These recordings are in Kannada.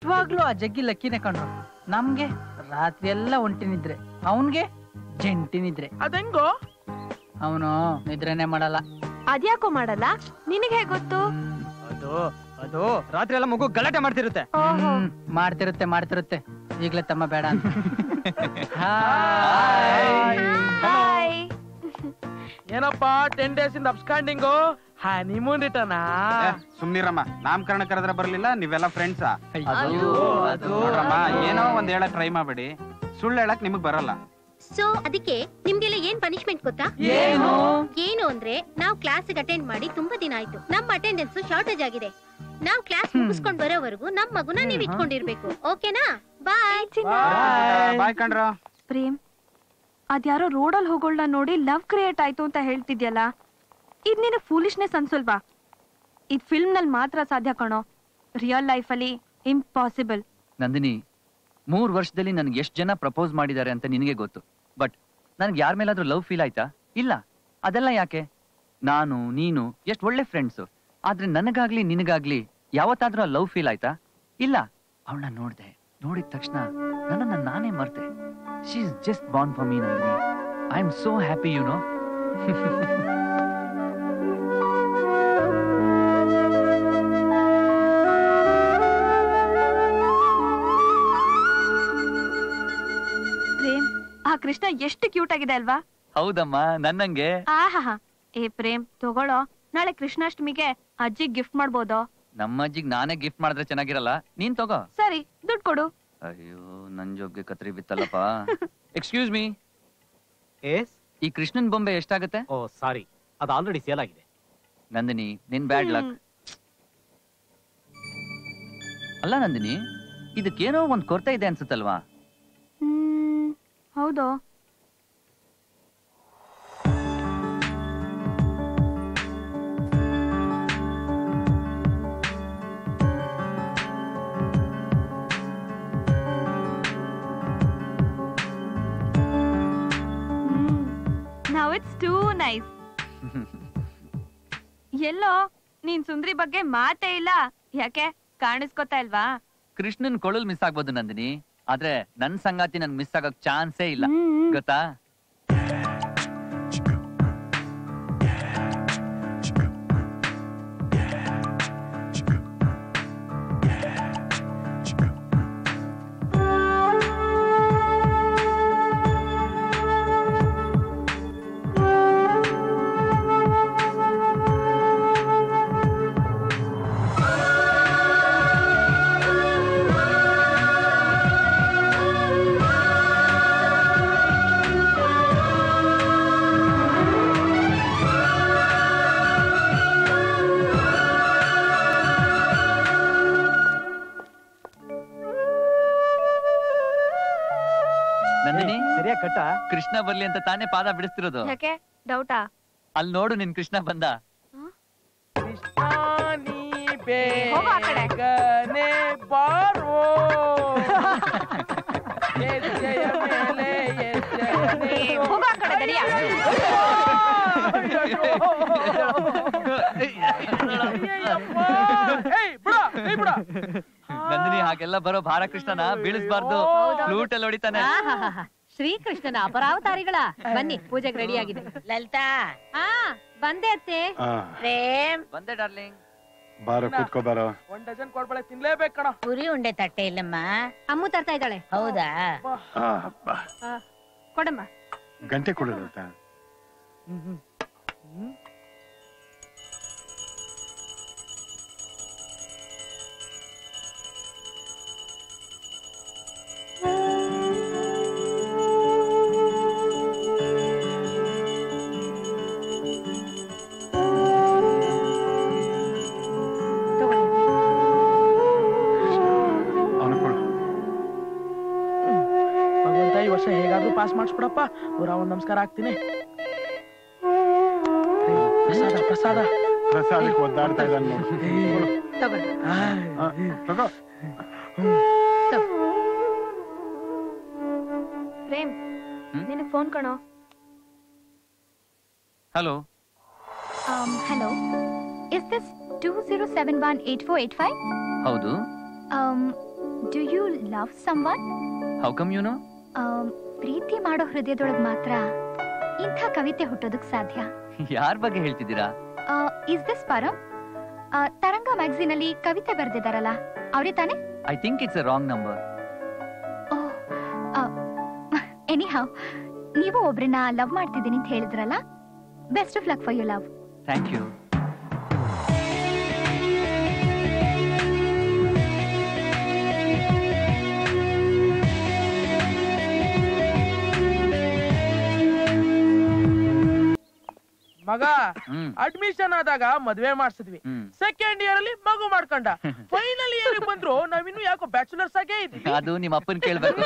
ಇವಾಗ್ಲೂ ಆ ಜಗ್ಗಿ ಲಕ್ಕಿನೇ ಕಂಡ್ರು. ನಮ್ಗೆ ರಾತ್ರಿ ಎಲ್ಲ ಒಂಟಿ ನಿದ್ರೆ, ಅವನ್ಗೆ ಜಂಟಿ ನಿದ್ರೆ. ಅದೆಂಗೋ? ಅವನು ನಿದ್ರೆನೆ ಮಾಡಲ್ಲ. ಅದ್ಯಾಕೋ ಮಾಡಲ್ಲ? ನಿನಗೆ ಹೇಗ್ ಗೊತ್ತು? ಅದು ರಾತ್ರಿ ಎಲ್ಲ ಮಗು ಗಲಾಟೆ ಮಾಡ್ತಿರುತ್ತೆ. ಮಾಡ್ತಿರುತ್ತೆ. ಈಗ್ಲೇ ತಮ್ಮ ಬೇಡ ಅಂತ. ಏನಪ್ಪಾ 10 days ಇಂದ ಅಬ್ಸ್ಕಾಂಡಿಂಗು, ಹನಿಮೂನ್ ರಿಟರ್ನಾ? ಸುಮ್ನಿರಮ್ಮ, ನಾಮಕರಣ ಕರೆದ್ರೆ ಬರ್ಲಿಲ್ಲ, ನೀವೆಲ್ಲ ಫ್ರೆಂಡ್ಸಾ? ಏನೋ ಒಂದ್ ಹೇಳಕ್ ಟ್ರೈ ಮಾಡ್ಬೇಡಿ, ಸುಳ್ಳು ಹೇಳಕ್ ನಿಮಗ್ ಬರಲ್ಲ. ಸೊ ಅದಕ್ಕೆ ನಿಮ್ಗೆಲ್ಲ ಏನ್ ಪನಿಷ್ಮೆಂಟ್ ಗೊತ್ತಾ? ಏನು ಅಂದ್ರೆ ನಾವು ಕ್ಲಾಸ್ ಅಟೆಂಡ್ ಮಾಡಿ ತುಂಬಾ ದಿನ ಆಯ್ತು. ನಮ್ಮ ಅಟೆಂಡೆನ್ಸ್ ಶಾರ್ಟೇಜ್ ಆಗಿದೆ. ನಾವು ಕ್ಲಾಸ್ ಮುಗಿಸ್ಕೊಂಡ್ ಬರೋವರೆಗೂ ನಮ್ ಮಗುನ ನೀವ್ ಇಟ್ಕೊಂಡಿರ್ಬೇಕು. ಓಕೆನಾ? ಬಾಯ್. ಬಾಯ್ ಕಣ್ರ. ಪ್ರೇಮ್, ಅದ್ಯಾರೋ ರೋಡಲ್ಲಿ ಹೋಗೋಳ್ನ ನೋಡಿ ಲವ್ ಕ್ರಿಯೇಟ್ ಆಯ್ತು ಅಂತ ಹೇಳ್ತಿದ್ಯಲ್ಲ, ಇದ್ ನಿನಗೆ ಫೂಲಿಶ್ನೆಸ್ ಅನ್ಸಲ್ವಾ? ಇದ್ ಫಿಲ್ಮ್ ನಲ್ಲಿ ಮಾತ್ರ ಸಾಧ್ಯ ಕಣೋ, ರಿಯಲ್ ಲೈಫ್ ಅಲ್ಲಿ ಇಂಪಾಸಿಬಲ್. ನಂದಿನಿ, 3 ವರ್ಷದಲ್ಲಿ ನನ್ಗೆ ಎಷ್ಟು ಜನ ಪ್ರಪೋಸ್ ಮಾಡಿದ್ದಾರೆ ಅಂತ ನಿನಗೆ ಗೊತ್ತು. ಬಟ್ ನನ್ಗೆ ಯಾರ ಮೇಲಾದ್ರೂ ಲವ್ ಫೀಲ್ ಆಯ್ತಾ? ಇಲ್ಲ. ಅದೆಲ್ಲ ಯಾಕೆ? ನಾನು ನೀನು ಎಷ್ಟು ಒಳ್ಳೆ ಫ್ರೆಂಡ್ಸು, ಆದ್ರೆ ನನಗಾಗ್ಲಿ ನಿನಗಾಗ್ಲಿ ಯಾವತ್ತಾದ್ರೂ ಆ ಲವ್ ಫೀಲ್ ಆಯ್ತಾ? ಇಲ್ಲ. ಅವಳನ್ನ ನೋಡಿದ ತಕ್ಷಣ ನನ್ನನ್ನು ನಾನೇ ಮರ್ತೆ. She is just born for me Nandini. I am so happy, you know. Prem, ಆ ಕೃಷ್ಣ ಎಷ್ಟು ಕ್ಯೂಟ್ ಆಗಿದೆ ಅಲ್ವಾ? ಹೌದಮ್ಮ, ನನ್ನಂಗೆ. ಆಹಾ. ಏ ಪ್ರೇಮ್, ತಗೊಳ್ಳೋ, ನಾಳೆ ಕೃಷ್ಣಾಷ್ಟಮಿಗೆ ಅಜ್ಜಿಗ್ ಗಿಫ್ಟ್ ಮಾಡ್ಬೋದೋ? ನಮ್ಮ ಅಜ್ಜಿಗೆ ನಾನೇ ಗಿಫ್ಟ್ ಮಾಡಿದ್ರೆ ಚೆನ್ನಾಗಿರಲ್ಲ, ನೀನ್ ತಗೋ. ಸರಿ, ದುಡ್ಡು ಕೊಡು. ಅಯ್ಯೋ, ನನ್ ಜೋಬ್ಗೆ ಕತ್ರಿ ಬಿತ್ತಲ್ಲಪ್ಪ. Excuse me, S? ಈ ಕೃಷ್ಣನ್ ಬೊಂಬೆ ಎಷ್ಟಾಗುತ್ತೆ? ಓ ಸಾರಿ, ಅದು ಆಲ್ರೆಡಿ ಸೇಲ್ ಆಗಿದೆ. ನಂದಿನಿ, ನಿನ್ ಬ್ಯಾಡ್ ಲಕ್. ಅಲ್ಲ ನಂದಿನಿ, ಇದಕ್ಕೇನೋ ಒಂದ್ ಕೊರತೆ ಇದೆ ಅನ್ಸುತ್ತಲ್ವಾ? ಹೌದು. Now it's too nice. ಎಲ್ಲೋ ನೀನ್ ಸುಂದ್ರಿ ಬಗ್ಗೆ ಮಾತೇ ಇಲ್ಲ, ಯಾಕೆ? ಕಾಣಿಸ್ಕೊತಾ ಇಲ್ವಾ? ಕೃಷ್ಣನ್ ಕೊಳಲ್ ಮಿಸ್ ಆಗ್ಬೋದು ನಂದಿನಿ, ಆದ್ರೆ ನನ್ ಸಂಗಾತಿ ನನ್ ಮಿಸ್ ಆಗಕ್ ಚಾನ್ಸೇ ಇಲ್ಲ, ಗೊತ್ತಾ? ಕೃಷ್ಣ ಬರ್ಲಿ ಅಂತ ತಾನೇ ಪಾದ ಬಿಡಿಸ್ತಿರೋದು. ಯಾಕೆ ಡೌಟಾ? ಅಲ್ಲಿ ನೋಡು, ನಿನ್ ಕೃಷ್ಣ ಬಂದ. ನಂದಿನಿ, ಹಾಗೆಲ್ಲ ಬರೋ ಭಾರ ಕೃಷ್ಣನ ಬೀಳಿಸ್ಬಾರ್ದು, ಫ್ಲೂಟ್ ಅಲ್ಲಿ ಹೊಡಿತಾನೆ. ಶ್ರೀಕೃಷ್ಣನ ಅಪರಾವತಾರಿಗಳ ಬನ್ನಿ, ಪೂಜೆಗೆ ರೆಡಿ ಆಗಿದೆ. ಲಲಿತಾ, ಬಂದೆ ಅತ್ತೆ. ಪ್ರೇಮ್, ಬಂದೆ ಡಾರ್ಲಿಂಗ್. ಬಾರೋ, ಕೂತ್ಕೋ ಬಾರೋ. 1 ಡಜನ್ ಕೊಡ್ಬಳೆ ತಿನ್ಲೇಬೇಕು ಕಣ. ಪುರಿ ಉಂಡೆ ತಟ್ಟೆ ಇಲ್ಲಮ್ಮ. ಅಮ್ಮು ತರ್ತಾ ಇದ್ದಾಳೆ. ಹೌದಾ? ಕೊಡಮ್ಮ. ಗಂಟೆ ಕೊಡೋದ? ಹೇಗಾದ್ರೂ ಪಾಸ್ ಮಾಡಿಸ್ಬಿಡಪ್ಪ, ಒಂದ್ ನಮಸ್ಕಾರ ಆಗ್ತೀನಿ. ಪ್ರಸಾದ ಪ್ರಸಾದಕ್ಕೆ ಒದ್ದಾಡ್ತಾ ಇದ್ದಾನೆ ನೋಡು. ಪ್ರೇಮ್, ನಿನಗೆ ಫೋನ್ ಕಣೋ. ಹಲೋ. Hello, is this 20718485? ಹೌದು. Do you love someone? How come you know? ಪ್ರೀತಿ ಮಾಡೋ ಹೃದಯದೊಳಗ್ ಮಾತ್ರ ಇಂಥ ಕವಿತೆ ಹುಟ್ಟೋದಕ್ ಸಾಧ್ಯ. ಯಾರ ಬಗ್ಗೆ ಹೇಳ್ತಿದ್ದೀರಾ? Is this Param? Taranga magazine ಅಲ್ಲಿ ಕವಿತೆ ಬರೆದಿದ್ದಾರಲ್ಲ, ಅವರೇ ತಾನೆ? I think it's a wrong number. Any, ನೀವು ಒಬ್ರನ್ನ ಲವ್ ಮಾಡ್ತಿದ್ದೀನಿ ಅಂತ ಹೇಳಿದ್ರಲ್ಲ, best of luck for you love. Thank you. ಮಗ ಅಡ್ಮಿಷನ್ ಆದಾಗ ಮದ್ವೆ ಮಾಡ್ಸಿದ್ವಿ. ಸೆಕೆಂಡ್ ಇಯರ್ ಅಲ್ಲಿ ಮಗು ಮಾಡ್ಕೊಂಡ. ಫೈನಲ್ ಇಯರ್ ಬಂದ್ರು ನಾವಿನ್ನು ಯಾಕೋ ಬ್ಯಾಚುಲರ್ಸ್ ಆಗೇ ಇದ್ವಿ. ಅದು ನಿಮ್ಮ ಅಪ್ಪನ್ ಕೇಳ್ಬೇಕು.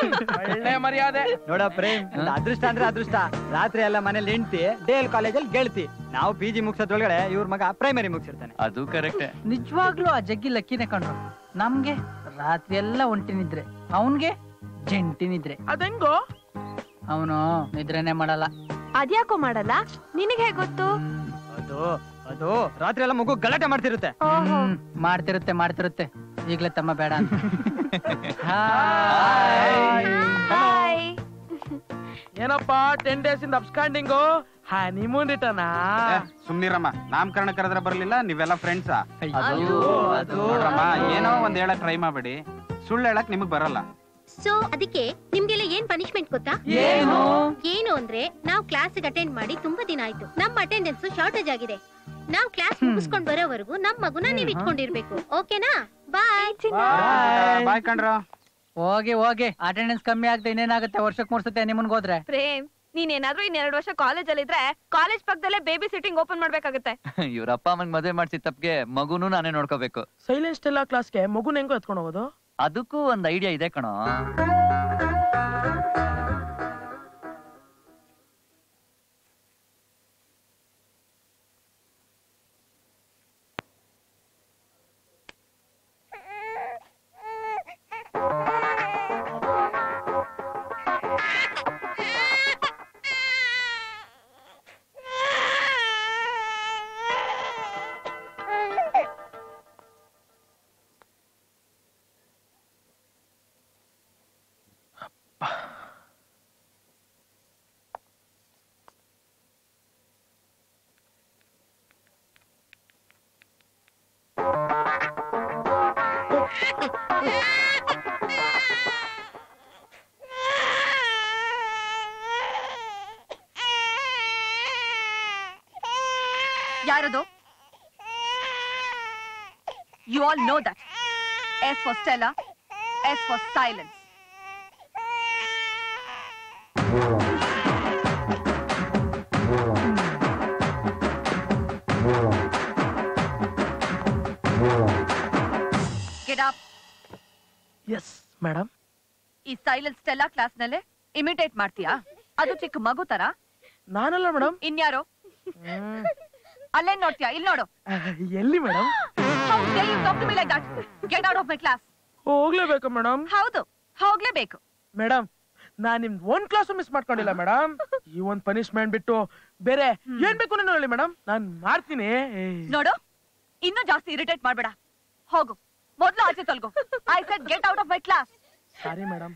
ಒಳ್ಳೆ ಮರ್ಯಾದೆ ನೋಡ ಪ್ರೇಮ್, ಅದೃಷ್ಟ ಅಂದ್ರೆ ಅದೃಷ್ಟ. ರಾತ್ರಿ ಎಲ್ಲ ಮನೇಲಿ ಹೆಂಡ್ತಿ, ಡೇಲ್ ಕಾಲೇಜಲ್ಲಿ ಗೆಳ್ತಿ. ನಾವು PG ಮುಗ್ಸೋದ್ರೊಳಗಡೆ ಇವ್ರ ಮಗ ಪ್ರೈಮರಿ ಮುಗ್ಸಿರ್ತಾನೆ. ಅದು ಕರೆಕ್ಟ್. ನಿಜವಾಗ್ಲೂ ಆ ಜಗ್ಗಿ ಲಕ್ಕಿನೇ ಕಣ್ರು. ನಮ್ಗೆ ರಾತ್ರಿ ಎಲ್ಲ ಒಂಟಿ ನಿದ್ರೆ, ಅವನ್ಗೆ ಜಂಟಿ ನಿದ್ರೆ. ಅದೆಂಗೋ? ಅವನು ನಿದ್ರೆನೆ ಮಾಡಲ್ಲ. ಅದ್ಯಾಕೋ ಮಾಡಲ್ಲ? ನಿನಗೆ ಹೇಗ್ ಗೊತ್ತು? ಅದು ರಾತ್ರಿ ಎಲ್ಲ ಮಗು ಗಲಾಟೆ ಮಾಡ್ತಿರುತ್ತೆ. ಮಾಡ್ತಿರುತ್ತೆ. ಈಗ್ಲೇ ತಮ್ಮ ಬೇಡ ಅಂತ. ಏನಪ್ಪಾ 10 days ಇಂದ ಅಬ್ಸ್ಕಾಂಡಿಂಗು, ಹನಿಮೂನ್ ರಿಟರ್ನಾ? ಸುಮ್ನಿರಮ್ಮ, ನಾಮಕರಣ ಕರೆದ್ರೆ ಬರ್ಲಿಲ್ಲ, ನೀವೆಲ್ಲ ಫ್ರೆಂಡ್ಸಾ? ನೋಡ್ರಮ್ಮ, ಏನೋ ಒಂದ್ ಹೇಳಕ್ ಟ್ರೈ ಮಾಡ್ಬೇಡಿ. ಸುಳ್ಳು ಹೇಳಕ್ ನಿಮಗ್ ಬರಲ್ಲ. ಸೊ ಅದಕ್ಕೆ ನಿಮ್ಗೆಲ್ಲ ಏನ್ ಪನಿಷ್ಮೆಂಟ್ ಗೊತ್ತಾ? ಏನು ಅಂದ್ರೆ ನಾವು ಕ್ಲಾಸ್ ಅಟೆಂಡ್ ಮಾಡಿ ತುಂಬಾ ದಿನ ಆಯ್ತು. ನಮ್ಮ ಅಟೆಂಡೆನ್ಸ್ ಶಾರ್ಟೇಜ್ ಆಗಿದೆ. ನಾವು ಕ್ಲಾಸ್ ಮುಗಿಸ್ಕೊಂಡ್ ಬರೋವರೆಗೂ ನಮ್ ಮಗುನ ನೀವ್ ಇಟ್ಕೊಂಡಿರ್ಬೇಕು. ಓಕೆನಾ? ಬಾಯ್. ಬಾಯ್ ಕಣ್ರ. ಹೋಗಿ ಅಟೆಂಡೆನ್ಸ್ ಕಮ್ಮಿ ಆಗ್ತಾ ಇನ್ನೇನಾಗುತ್ತೆ? ವರ್ಷಕ್ಕೆ 3 ಸತಿ ನಿಮ್ಮನ್ಗೆ ಹೋದ್ರೆ. ಪ್ರೇಮ್, ನೀನೇನಾದ್ರೂ 2 ವರ್ಷ ಕಾಲೇಜ್ ಅಲ್ಲಿ ಇದ್ರೆ ಕಾಲೇಜ್ ಪಕ್ಕದಲ್ಲೇ ಬೇಬಿ ಸಿಟ್ಟಿಂಗ್ ಓಪನ್ ಮಾಡ್ಬೇಕಾಗುತ್ತೆ. ಇವ್ರ ಅಪ್ಪ ಅಮ್ಮಂಗ್ ಮದುವೆ ಮಾಡ್ಸಿದ ತಪ್ಪಿಗೆ ಮಗುನು ನಾನೇ ನೋಡ್ಕೋಬೇಕು. ಸೈಲೆನ್ಸ್ ಎಲ್ಲ ಕ್ಲಾಸ್ಗೆ ಮಗುನ ಹೆಂಗೋ ಎತ್ಕೊಂಡು ಹೋಗೋದು? ಅದಕ್ಕೂ ಒಂದ್ ಐಡಿಯಾ ಇದೆ ಕಣೋ. ಯಾರದು? You all know that. S for Stella, S for silence. Get up. Yes, madam. ಈ ಸೈಲೆನ್ಸ್ ಸ್ಟೆಲ್ಲಾ ಕ್ಲಾಸ್ ನಲ್ಲೇ ಇಮಿಟೇಟ್ ಮಾಡ್ತೀಯಾ? ಅದು ಚಿಕ್ಕ ಮಗು ತರ. ನಾನಲ್ಲ ಮೇಡಮ್. ಇನ್ಯಾರೋ? ಅಲ್ಲೇ ನೋಡ್ತೀಯಾ? ಇಲ್ಲಿ ನೋಡು. ಎಲ್ಲಿ madam? How dare you talk to me like that? Get out of my class. ಹೋಗ್ಲೇಬೇಕು ಮೇಡಮ್. ಹೌದು, ಹೋಗ್ಲೇಬೇಕು. ಮೇಡಮ್, ನಾನ್ ನಿಮ್ದು 1 ಕ್ಲಾಸ್ ಮಿಸ್ ಮಾಡ್ಕೊಂಡಿಲ್ಲ ಮೇಡಮ್. ಈ ಒಂದ್ ಪನಿಷ್ಮೆಂಟ್ ಬಿಟ್ಟು ಬೇರೆ ಏನ್ ಬೇಕು ನಾನು ಹೇಳಿ ಮೇಡಮ್, ನಾನ್ ಮಾಡ್ತೀನಿ. ನೋಡು, ಇನ್ನೂ ಜಾಸ್ತಿ ಇರಿಟೇಟ್ ಮಾಡ್ಬೇಡ. ಹೋಗು, ಮೊದಲು ಆಚೆ ತೊಲಗು. I said get out of my class. Sorry madam.